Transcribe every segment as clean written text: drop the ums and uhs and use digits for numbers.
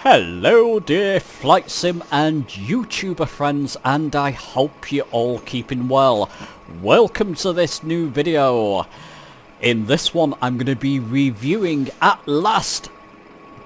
Hello dear flight sim and YouTuber friends, and I hope you're all keeping well. Welcome to this new video. In this one I'm going to be reviewing at last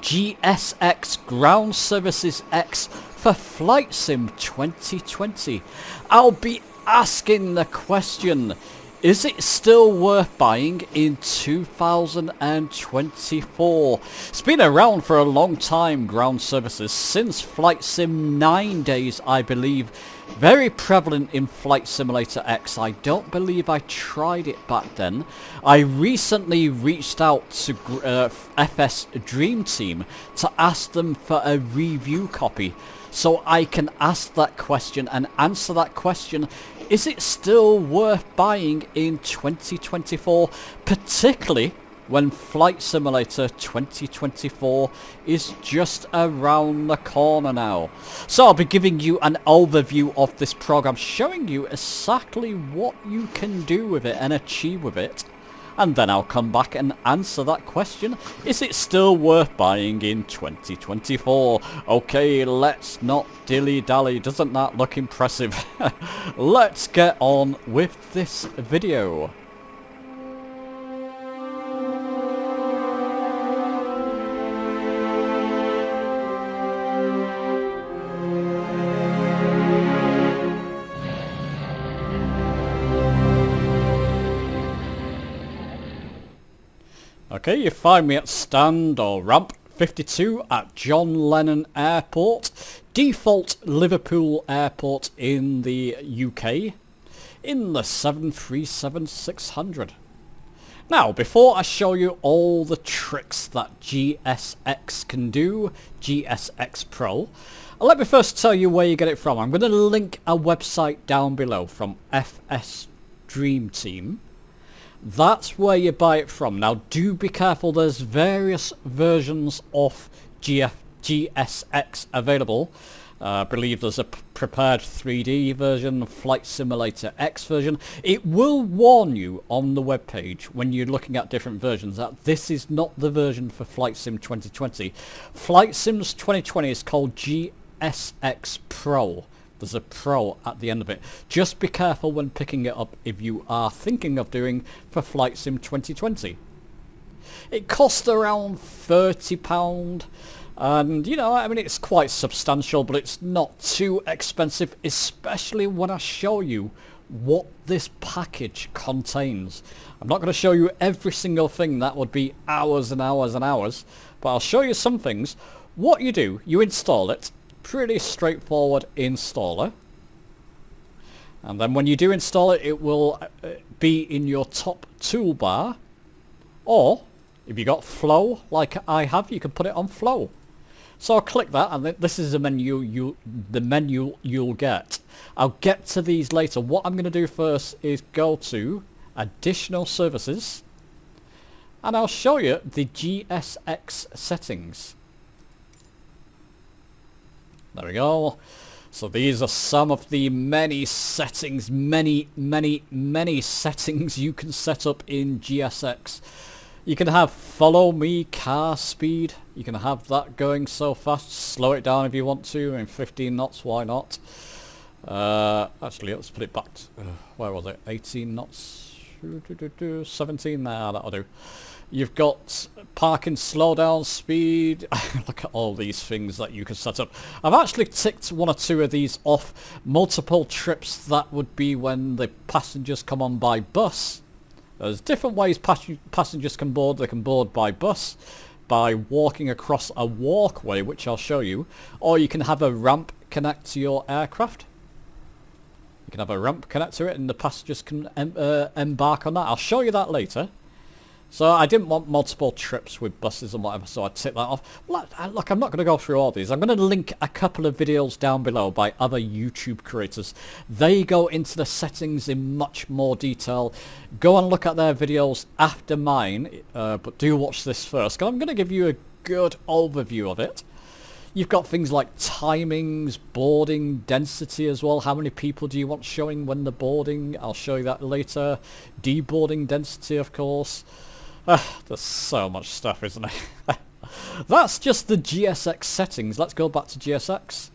GSX Ground Services X for Flight Sim 2020. I'll be asking the question, is it still worth buying in 2024? It's been around for a long time, ground services, since Flight Sim 9 days, I believe. Very prevalent in Flight Simulator X. I don't believe I tried it back then. I recently reached out to FSDreamTeam to ask them for a review copy, so I can ask that question and answer that question. Is it still worth buying in 2024, particularly when Flight Simulator 2024 is just around the corner now? So I'll be giving you an overview of this program, showing you exactly what you can do with it and achieve with it. And then I'll come back and answer that question. Is it still worth buying in 2024? Okay, let's not dilly-dally. Doesn't that look impressive? Let's get on with this video. Okay, you find me at stand or ramp 52 at John Lennon Airport, default Liverpool Airport in the UK, in the 737-600. Now, before I show you all the tricks that GSX can do, GSX Pro, let me first tell you where you get it from. I'm going to link a website down below from FSDreamTeam. That's where you buy it from. Now do be careful, there's various versions of GSX available. I believe there's a prepared 3D version, Flight Simulator X version. It will warn you on the webpage when you're looking at different versions that this is not the version for Flight Sim 2020. Flight Sims 2020 is called GSX Pro. There's a Pro at the end of it. Just be careful when picking it up if you are thinking of doing for Flight Sim 2020. It costs around £30, and you know, I mean, it's quite substantial, but it's not too expensive, especially when I show you what this package contains. I'm not going to show you every single thing, that would be hours and hours and hours, but I'll show you some things. What you do, you install it. Pretty straightforward installer, and then when you do install it, it will be in your top toolbar, or if you got flow like I have, you can put it on flow. So I'll click that, and this is the menu you'll get. I'll get to these later. What I'm going to do first is go to additional services, and I'll show you the GSX settings. There we go. So these are some of the many settings, many settings you can set up in GSX. You can have follow me car speed. You can have that going so fast. Slow it down if you want to in 15 knots, why not? Actually, let's put it back to, where was it? 18 knots? 17, nah, that'll do. You've got parking slowdown speed. Look at all these things that you can set up. I've actually ticked one or two of these off. Multiple trips, that would be when the passengers come on by bus. There's different ways passengers can board. They can board by bus, by walking across a walkway, which I'll show you, or you can have a ramp connect to your aircraft. You can have a ramp connect to it and the passengers can embark on that. I'll show you that later. So I didn't want multiple trips with buses and whatever, so I tick that off. Look, I'm not going to go through all these. I'm going to link a couple of videos down below by other YouTube creators. They go into the settings in much more detail. Go and look at their videos after mine, but do watch this first, because I'm going to give you a good overview of it. You've got things like timings, boarding density as well. How many people do you want showing when they're boarding? I'll show you that later. Deboarding density, of course. There's so much stuff, isn't there? That's just the GSX settings. Let's go back to GSX.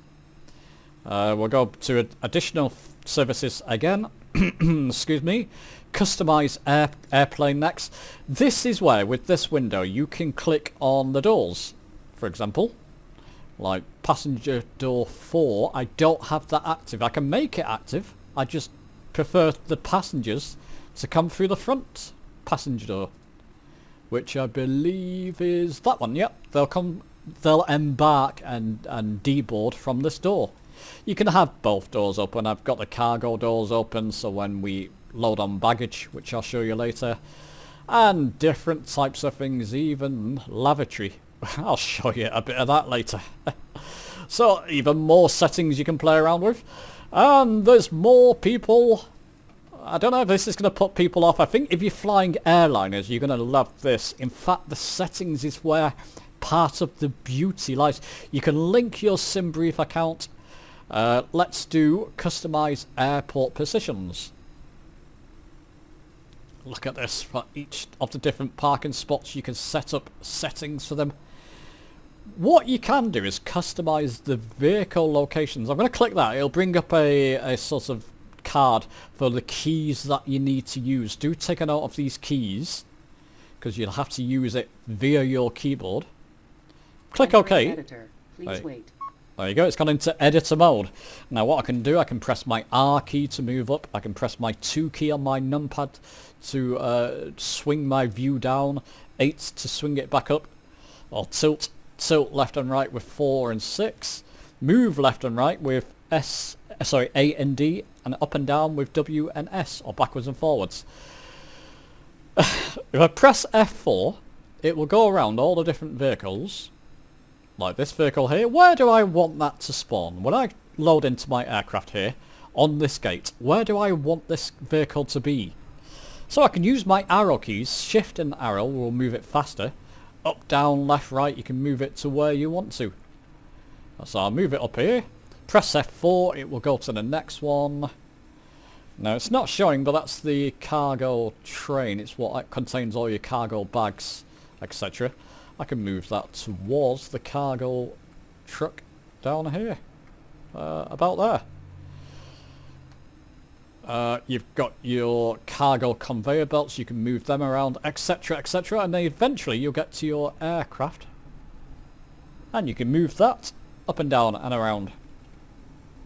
We'll go to additional services again. Excuse me. Customize airplane next. This is where, with this window, you can click on the doors. For example, like passenger door 4, I don't have that active. I can make it active. I just prefer the passengers to come through the front passenger door, which I believe is that one. Yep, they'll embark and deboard from this door. You can have both doors open. I've got the cargo doors open, so when we load on baggage, which I'll show you later, and different types of things, even lavatory. I'll show you a bit of that later. So even more settings you can play around with, and there's more people. I don't know if this is going to put people off. I think if you're flying airliners, you're going to love this. In fact, the settings is where part of the beauty lies. You can link your SimBrief account. Let's do customize airport positions. Look at this. For each of the different parking spots, you can set up settings for them. What you can do is customize the vehicle locations. I'm going to click that. It'll bring up a sort of card for the keys that you need to use. Do take a note of these keys, because you'll have to use it via your keyboard. Click OK. Editor. Please wait. There you go, it's gone into editor mode. Now what I can do, I can press my R key to move up, I can press my 2 key on my numpad to swing my view down, 8 to swing it back up, or tilt left and right with 4 and 6, move left and right with A and D, and up and down with W and S, or backwards and forwards. If I press F4, it will go around all the different vehicles. Like this vehicle here, where do I want that to spawn? When I load into my aircraft here, on this gate, where do I want this vehicle to be? So I can use my arrow keys, shift and arrow will move it faster. Up, down, left, right, you can move it to where you want to. So I'll move it up here, press F4, it will go to the next one. Now it's not showing, but that's the cargo train, it's what contains all your cargo bags, etc. I can move that towards the cargo truck down here, about there. You've got your cargo conveyor belts, you can move them around, etc, etc, and then eventually you'll get to your aircraft, and you can move that up and down and around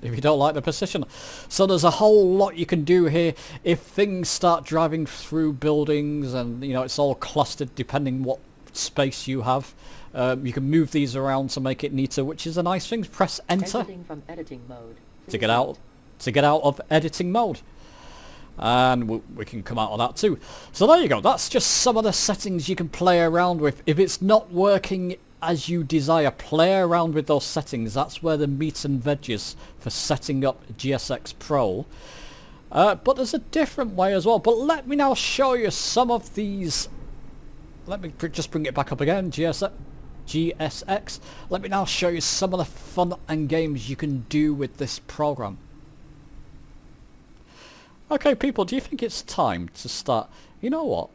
if you don't like the position. So there's a whole lot you can do here. If things start driving through buildings and you know it's all clustered depending what space you have, you can move these around to make it neater, which is a nice thing. Press enter from editing mode. to get out of editing mode, and we can come out of that too. So there you go, that's just some of the settings you can play around with. If it's not working as you desire, play around with those settings. That's where the meat and veggies for setting up GSX Pro. But there's a different way as well. But let me now show you some of these. Let me just bring it back up again, GSX. Let me now show you some of the fun and games you can do with this program. Okay people, do you think it's time to start? You know what?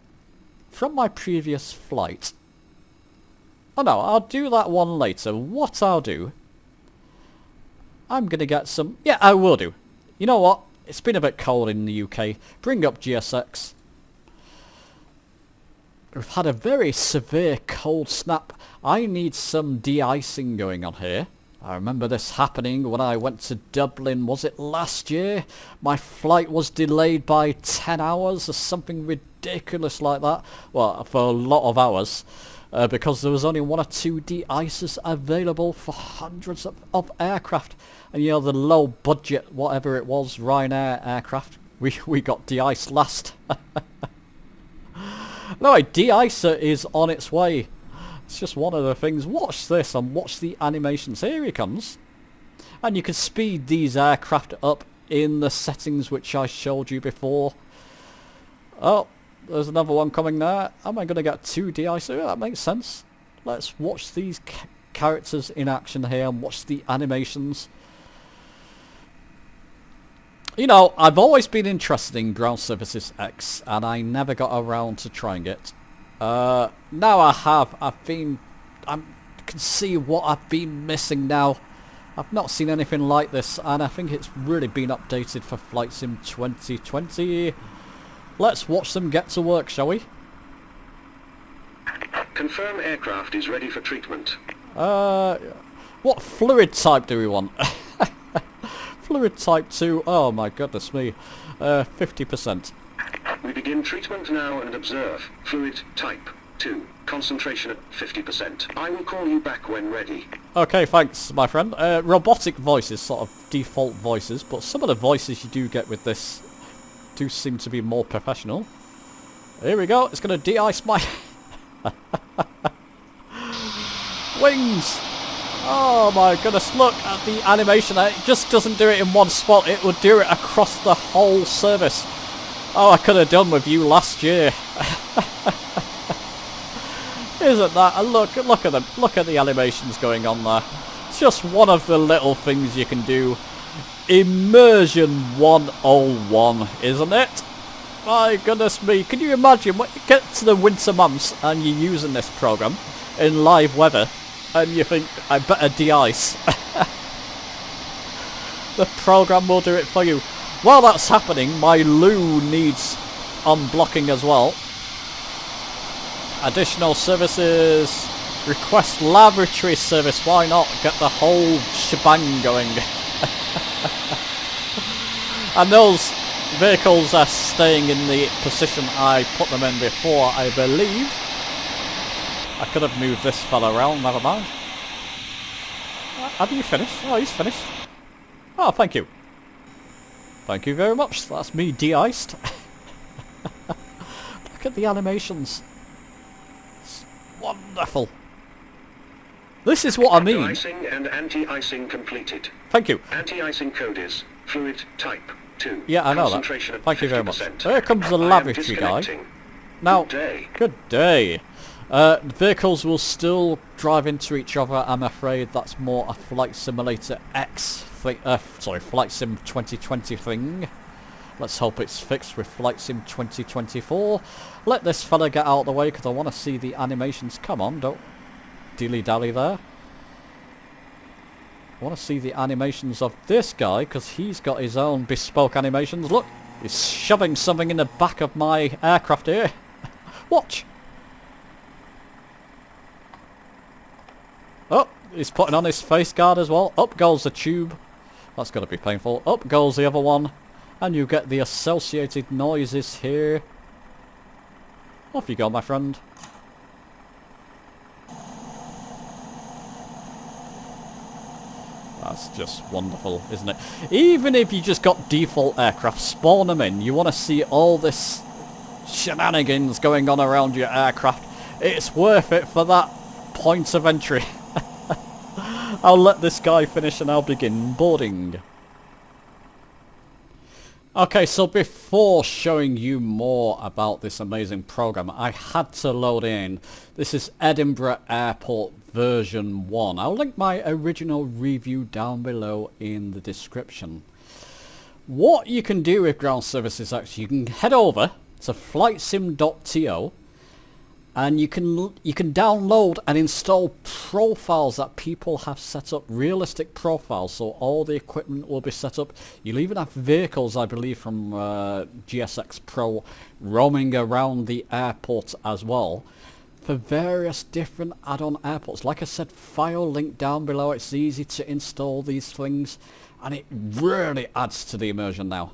From my previous flight... Oh no, I'll do that one later. What I'll do... I'm going to get some... Yeah, I will do. You know what? It's been a bit cold in the UK. Bring up GSX. We've had a very severe cold snap. I need some de-icing going on here. I remember this happening when I went to Dublin, was it last year? My flight was delayed by 10 hours or something ridiculous like that. Well, for a lot of hours. Because there was only 1 or 2 de-icers available for hundreds of aircraft. And you know, the low budget, whatever it was, Ryanair aircraft, we got de-iced last. No, a de-icer is on its way. It's just one of the things. Watch this and watch the animations. Here he comes. And you can speed these aircraft up in the settings which I showed you before. Oh, there's another one coming there. Am I going to get 2 de-icer? That makes sense. Let's watch these characters in action here and watch the animations. You know, I've always been interested in Ground Services X, and I never got around to trying it. Now I have. I've been can see what I've been missing now. I've not seen anything like this, and I think it's really been updated for Flight Sim 2020. Let's watch them get to work, shall we? Confirm aircraft is ready for treatment. What fluid type do we want? Fluid type 2, oh my goodness me. 50%. We begin treatment now and observe. Fluid type 2. Concentration at 50%. I will call you back when ready. Okay, thanks, my friend. Robotic voices, sort of default voices, but some of the voices you do get with this do seem to be more professional. Here we go. It's going to de-ice my wings. Oh my goodness, look at the animation. It just doesn't do it in one spot. It would do it across the whole service. Oh, I could have done with you last year. Isn't that? Look at them. Look at the animations going on there. It's just one of the little things you can do. Immersion 101, isn't it? My goodness me. Can you imagine when you get to the winter months and you're using this program in live weather and you think, I better de-ice. The program will do it for you. While that's happening, my loo needs unblocking as well. Additional services, request laboratory service, why not? Get the whole shebang going. And those vehicles are staying in the position I put them in before, I believe. I could have moved this fella around, never mind. Have you finished? Oh, he's finished. Oh, thank you. Thank you very much, that's me de-iced. Look at the animations. Wonderful. This is what I mean. Icing and anti-icing completed. Thank you. Anti-icing code is fluid type 2. Yeah, I know that. Thank you very much. Here comes the laboratory guy. Now, good day. Vehicles will still drive into each other, I'm afraid. That's more a Flight Simulator X thing, Flight Sim 2020 thing. Let's hope it's fixed with Flight Sim 2024. Let this fella get out of the way because I want to see the animations. Come on, don't dilly-dally there. I want to see the animations of this guy because he's got his own bespoke animations. Look, he's shoving something in the back of my aircraft here. Watch. Oh, he's putting on his face guard as well. Up goes the tube. That's going to be painful. Up goes the other one. And you get the associated noises here. Off you go, my friend. That's just wonderful, isn't it? Even if you just got default aircraft, spawn them in. You want to see all this shenanigans going on around your aircraft. It's worth it for that point of entry. I'll let this guy finish and I'll begin boarding. Okay, so before showing you more about this amazing program, I had to load in. This is Edinburgh Airport version 1. I'll link my original review down below in the description. What you can do with ground services, actually, you can head over to flightsim.to and you can download and install profiles that people have set up, realistic profiles, so all the equipment will be set up. You'll even have vehicles, I believe, from GSX Pro roaming around the airport as well for various different add-on airports. Like I said, file link down below. It's easy to install these things and it really adds to the immersion now.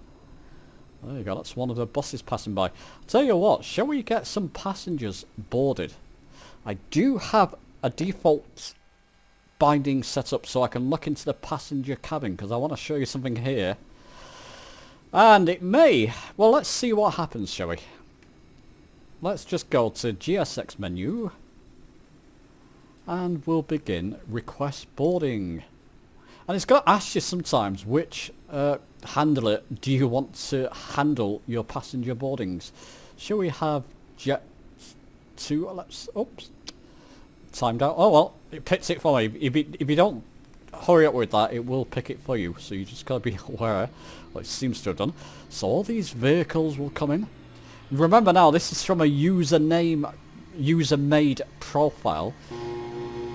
There you go, that's one of the buses passing by. Tell you what, shall we get some passengers boarded? I do have a default binding set up so I can look into the passenger cabin because I want to show you something here. And it may. Well, let's see what happens, shall we? Let's just go to GSX menu and we'll begin request boarding. And it's going to ask you sometimes which handler do you want to handle your passenger boardings. Shall we have Jet 2? Let's, oops, timed out. Oh well, it picks it for me. If you don't hurry up with that, it will pick it for you. So you just got to be aware. Well, it seems to have done. So all these vehicles will come in. Remember now, this is from a user-made profile.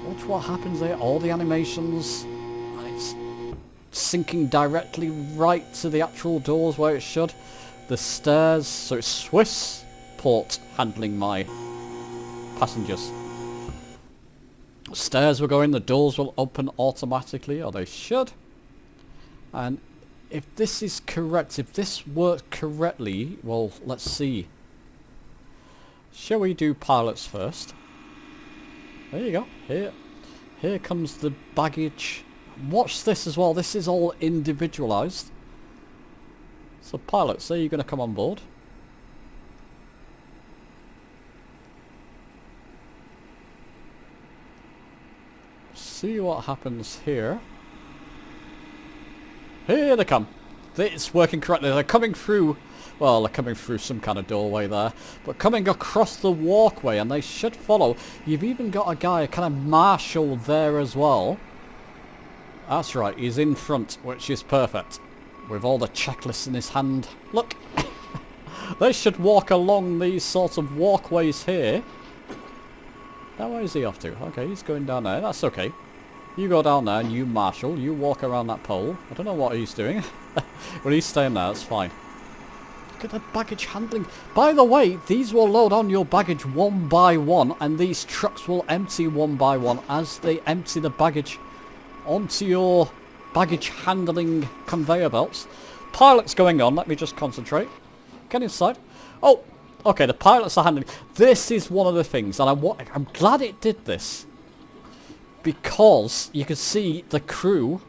Watch what happens there. All the animations. And it's sinking directly right to the actual doors where it should. The stairs. So it's Swiss port handling my passengers. Stairs will go in. The doors will open automatically, or they should. And if this is correct, if this works correctly, well, let's see. Shall we do pilots first? There you go. Here comes the baggage. Watch this as well. This is all individualized. So pilots, are you going to come on board? See what happens here. Here they come. It's working correctly. They're coming through. Well, they're coming through some kind of doorway there. But coming across the walkway, and they should follow. You've even got a guy, a kind of marshal there as well. That's right, he's in front, which is perfect. With all the checklists in his hand. Look! They should walk along these sorts of walkways here. Now where is he off to? Okay, he's going down there. That's okay. You go down there and you marshal. You walk around that pole. I don't know what he's doing. But he's staying there, that's fine. Look at the baggage handling. By the way, these will load on your baggage one by one, and these trucks will empty one by one as they empty the baggage onto your baggage handling conveyor belts. Pilots going on. Let me just concentrate. Get inside. Oh, okay, the pilots are handling. This is one of the things, and I'm glad it did this. Because you can see the crew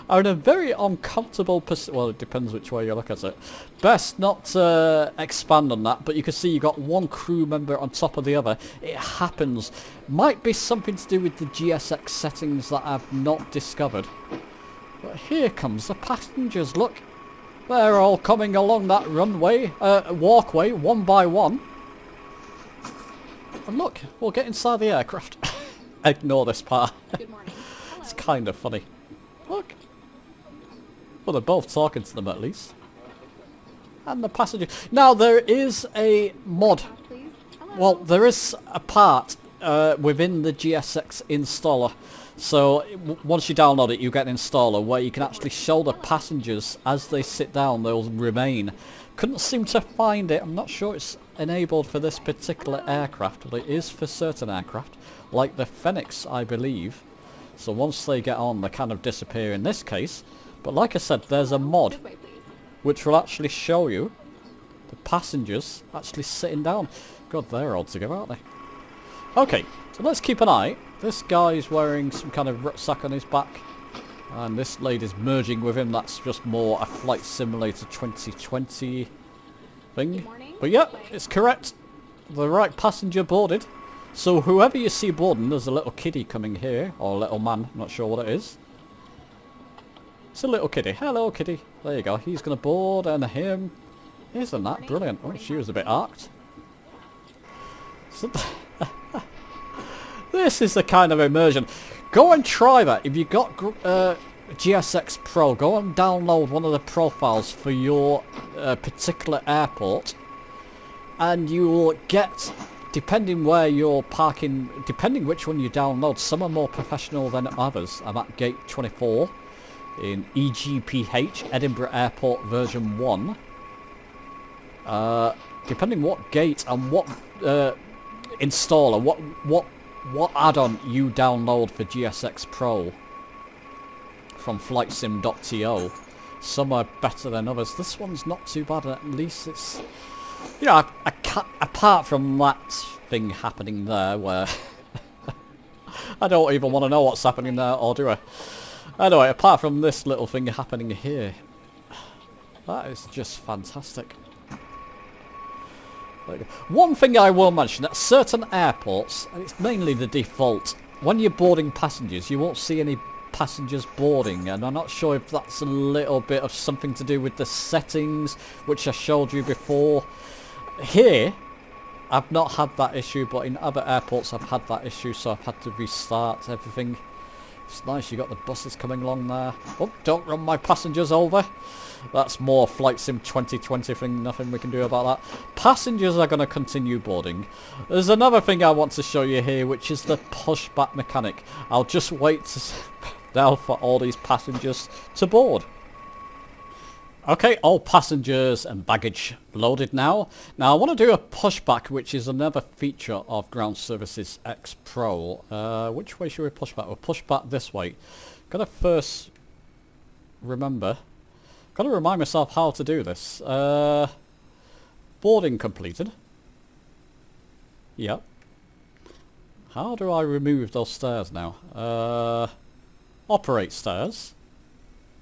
are in a very uncomfortable position. Well, it depends which way you look at it. Best not to expand on that, but you can see you've got one crew member on top of the other. It happens. Might be something to do with the GSX settings that I've not discovered. But here comes the passengers. Look, they're all coming along that walkway, one by one. And look, we'll get inside the aircraft. Ignore this part. Good morning. It's kind of funny. Look. Well, they're both talking to them at least. And the passenger. Now, there is a mod. Please. Hello. Well, there is a part within the GSX installer. So, once you download it, you get an installer where you can actually show the passengers as they sit down, they'll remain. Couldn't seem to find it. I'm not sure it's enabled for this particular aircraft, but it is for certain aircraft, like the Phoenix, I believe. So once they get on, they kind of disappear in this case. But like I said, there's a mod This way, please. which will actually show you the passengers actually sitting down. God, they're odd together, aren't they? Okay, so let's keep an eye. This guy's wearing some kind of rucksack on his back. And this lady's merging with him. That's just more a Flight Simulator 2020 thing. Good morning. But yeah, it's correct. The right passenger boarded. So whoever you see boarding, there's a little kiddie coming here. Or a little man, I'm not sure what it is. It's a little kiddie. Hello, kiddie. There you go. He's going to board, and him. Isn't that brilliant? Oh, she was a bit arced. So this is the kind of immersion. Go and try that. If you got GSX Pro, go and download one of the profiles for your particular airport, and you will get, depending where you're parking, depending which one you download, some are more professional than others. I'm at gate 24 in EGPH, Edinburgh Airport version 1. Depending what gate and what installer, what add-on you download for GSX Pro from flightsim.to. Some are better than others. This one's not too bad. At least it's, you know, apart from that thing happening there where I don't even want to know what's happening there, or do I? Anyway, apart from this little thing happening here, that is just fantastic. One thing I will mention, at certain airports, and it's mainly the default, when you're boarding passengers, you won't see any passengers boarding, and I'm not sure if that's a little bit of something to do with the settings, which I showed you before. Here, I've not had that issue, but in other airports I've had that issue, so I've had to restart everything. It's nice you got the buses coming along there. Oh, don't run my passengers over. That's more Flight Sim 2020 thing, nothing we can do about that. Passengers are going to continue boarding. There's another thing I want to show you here, which is the pushback mechanic. I'll just wait now for all these passengers to board. Okay, all passengers and baggage loaded now. Now I want to do a pushback, which is another feature of Ground Services X Pro. Which way should we push back? We'll push back this way. Gotta first remember... Gotta remind myself how to do this. Boarding completed. Yep. How do I remove those stairs now? Operate stairs.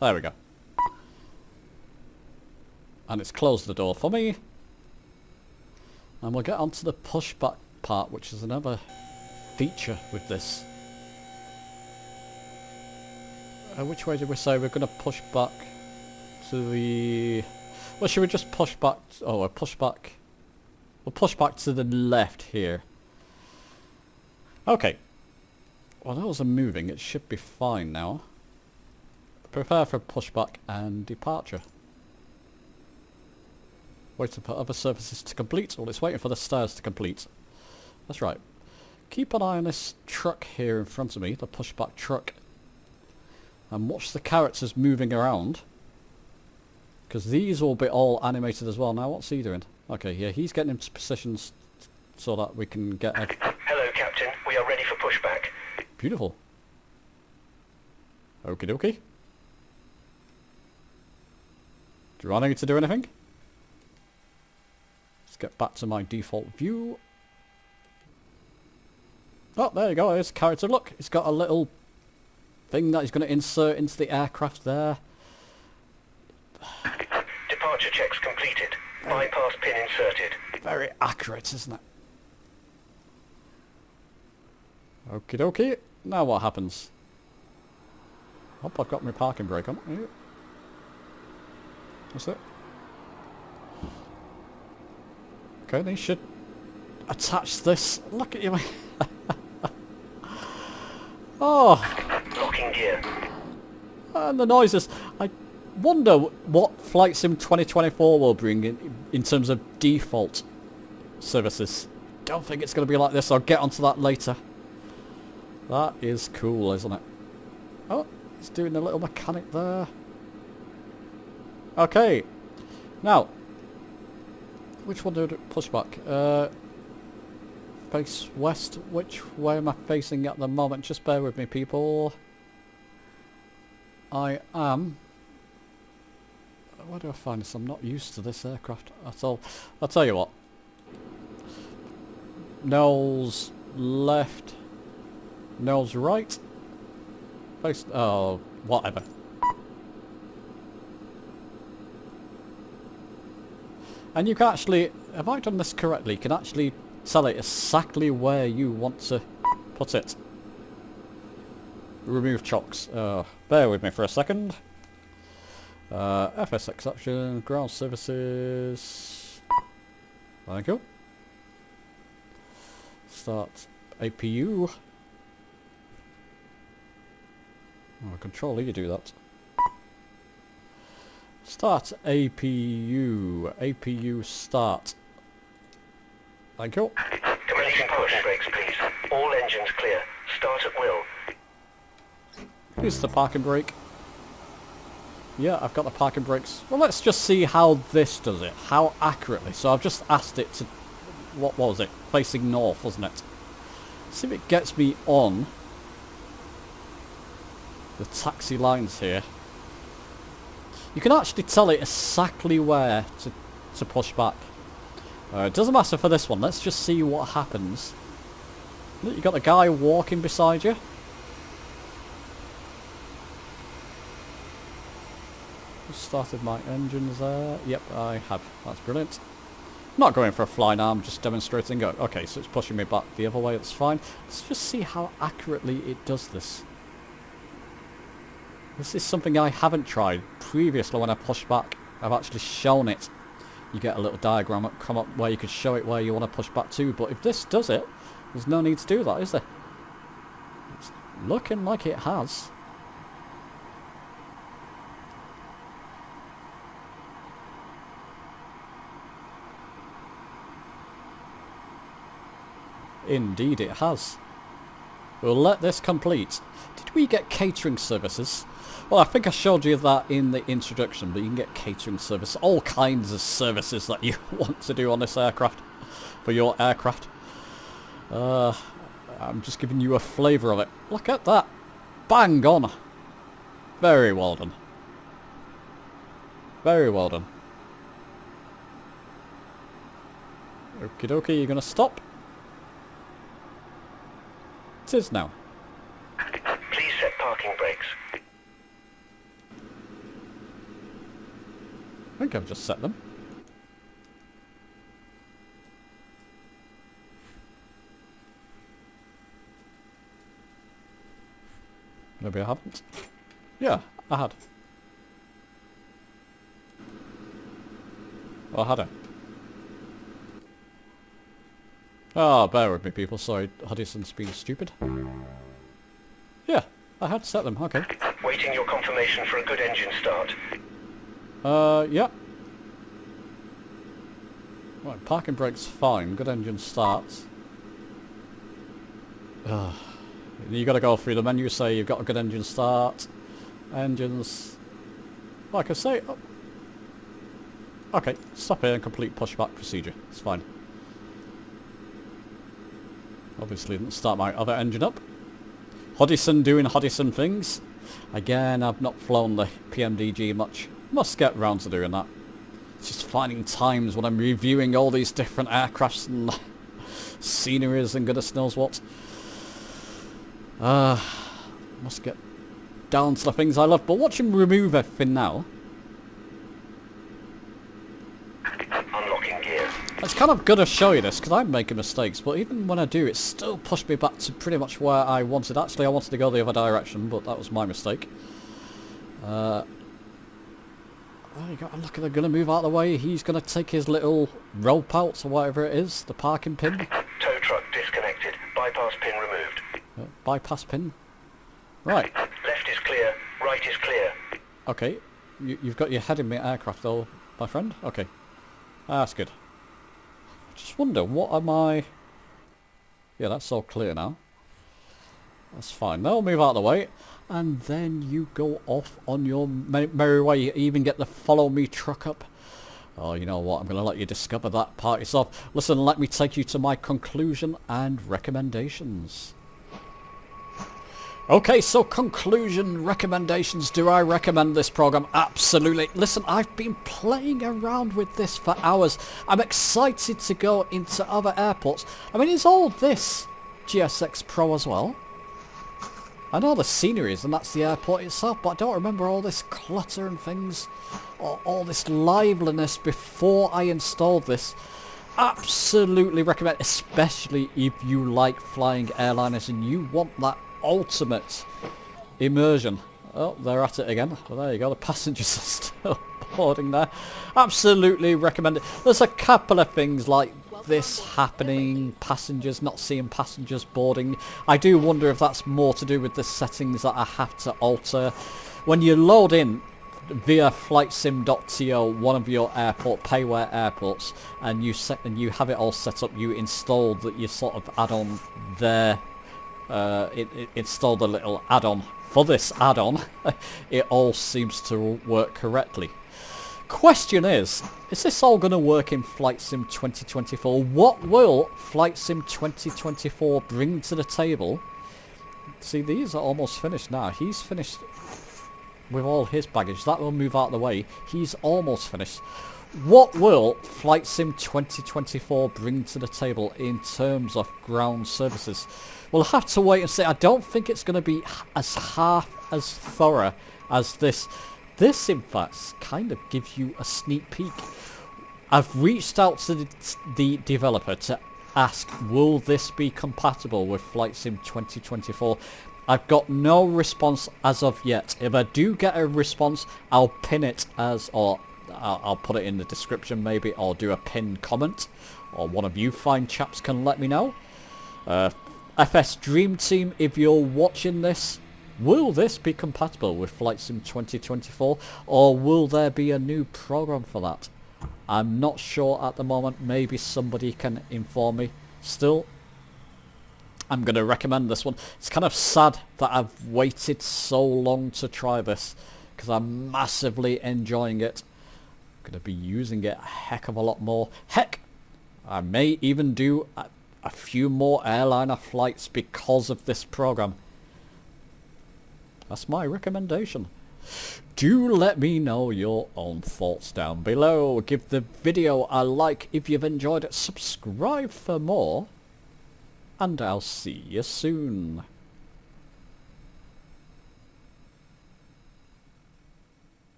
There we go. And it's closed the door for me. And we'll get onto the pushback part, which is another feature with this. Which way did we say we're going to push back to the... Well, should we just push back... Oh, we'll push back... We'll push back to the left here. Okay. Well, those are moving. It should be fine now. Prepare for pushback and departure. Waiting for other services to complete. Well, it's waiting for the stairs to complete. That's right. Keep an eye on this truck here in front of me, the pushback truck. And watch the characters moving around. Because these will be all animated as well. Now, what's he doing? Okay, yeah, he's getting into positions so that we can get... Hello, Captain. We are ready for pushback. Beautiful. Okie dokie. Do I need to do anything? Let's get back to my default view. Oh, there you go. There's a character. Look, it's got a little thing that he's going to insert into the aircraft there. Departure checks completed. Bypass pin inserted. Very accurate, isn't it? Okie dokie. Now what happens? Hope I've got my parking brake on. That's it. Okay, they should attach this. Look at you. Oh. Locking gear. And the noises. I wonder what Flight Sim 2024 will bring in terms of default services. Don't think it's going to be like this. I'll get onto that later. That is cool, isn't it? Oh, he's doing a little mechanic there. Okay. Now, which one do I push back? Face west. Which way am I facing at the moment? Just bear with me, people. I am... Where do I find this? I'm not used to this aircraft at all. I'll tell you what. Nose left. Nose right. Face... Oh, whatever. And you can actually... Have I done this correctly? You can actually tell it exactly where you want to put it. Remove chocks. Bear with me for a second. FSX option, ground services. Thank you. Start APU. Oh, control E, do that. Start APU. APU start. Thank you. Releasing push brakes, please. All engines clear. Start at will. Here's the parking brake. Yeah, I've got the parking brakes. Well, let's just see how this does it. How accurately. So I've just asked it to... What was it? Facing north, wasn't it? See if it gets me on the taxi lines here. You can actually tell it exactly where to push back. It doesn't matter for this one. Let's just see what happens. Look, you got the guy walking beside you. Just started my engines there. Yep, I have. That's brilliant. Not going for a flying arm, just demonstrating. Go. Okay, so it's pushing me back the other way. That's fine. Let's just see how accurately it does this. This is something I haven't tried. Previously, when I pushed back, I've actually shown it. You get a little diagram come up where you can show it where you want to push back to. But if this does it, there's no need to do that, is there? Looking like it has. Indeed it has. We'll let this complete. Did we get catering services? Well, I think I showed you that in the introduction, but you can get catering service, all kinds of services that you want to do on this aircraft, for your aircraft. I'm just giving you a flavour of it. Look at that. Bang on. Very well done. Very well done. Okie dokie, you're going to stop? It is now. Please set parking brakes. I think I've just set them. Maybe I haven't. Yeah, I had. Oh, had I? Oh, bear with me, people. Sorry, Huddison's being stupid. Yeah, I had set them. Okay. Waiting your confirmation for a good engine start. Yeah. Right, parking brake's fine. Good engine starts. You got to go through the menu. Say you've got a good engine start. Engines. Like I say. Oh. Okay, stop here and complete pushback procedure. It's fine. Obviously didn't start my other engine up. Hodison doing Hodison things. Again, I've not flown the PMDG much. Must get round to doing that. It's just finding times when I'm reviewing all these different aircrafts and sceneries and goodness knows what. Must get down to the things I love. But watch him remove everything now. Unlocking gear. It's kind of good to show you this because I'm making mistakes, but even when I do, it still pushed me back to pretty much where I wanted. Actually, I wanted to go the other direction, but that was my mistake. There you go. Look, they're going to move out of the way. He's going to take his little rope out or whatever it is, the parking pin. Tow truck disconnected. Bypass pin removed. Bypass pin. Right. Left is clear. Right is clear. Okay. You've got your head in my aircraft though, my friend. Okay. That's good. Just wonder, what am I... Yeah, that's all clear now. That's fine. They'll move out of the way. And then you go off on your merry way. You even get the follow me truck up. Oh, you know what? I'm going to let you discover that part yourself. Listen, let me take you to my conclusion and recommendations. Okay, so conclusion, recommendations. Do I recommend this program? Absolutely. Listen, I've been playing around with this for hours. I'm excited to go into other airports. I mean, is all this GSX Pro as well? I know the sceneries, and that's the airport itself, but I don't remember all this clutter and things, or all this liveliness before I installed this. Absolutely recommend, especially if you like flying airliners and you want that ultimate immersion. Oh, they're at it again. Well, there you go. The passengers are still boarding there. Absolutely recommend it. There's a couple of things like this happening. Passengers, not seeing passengers boarding. I do wonder if that's more to do with the settings that I have to alter. When you load in via flightsim.to one of your airport payware airports and you have it all set up, you install that you sort of add on there. It installed a little add-on for this add-on. It all seems to work correctly. Question is this all going to work in Flight Sim 2024? What will Flight Sim 2024 bring to the table? See, these are almost finished now. He's finished with all his baggage. That will move out of the way. He's almost finished. What will Flight Sim 2024 bring to the table in terms of ground services? We'll have to wait and see. I don't think it's going to be as half as thorough as this. This, in fact, kind of gives you a sneak peek. I've reached out to the developer to ask, will this be compatible with Flight Sim 2024? I've got no response as of yet. If I do get a response, I'll pin it as, or I'll put it in the description maybe, or do a pinned comment, or one of you fine chaps can let me know. FSDreamTeam, if you're watching this, will this be compatible with Flight Sim 2024, or will there be a new program for that? I'm not sure at the moment. Maybe somebody can inform me. Still, I'm going to recommend this one. It's kind of sad that I've waited so long to try this, because I'm massively enjoying it. I'm going to be using it a heck of a lot more. Heck, I may even do a few more airliner flights because of this program. That's my recommendation. Do let me know your own thoughts down below. Give the video a like if you've enjoyed it. Subscribe for more. And I'll see you soon.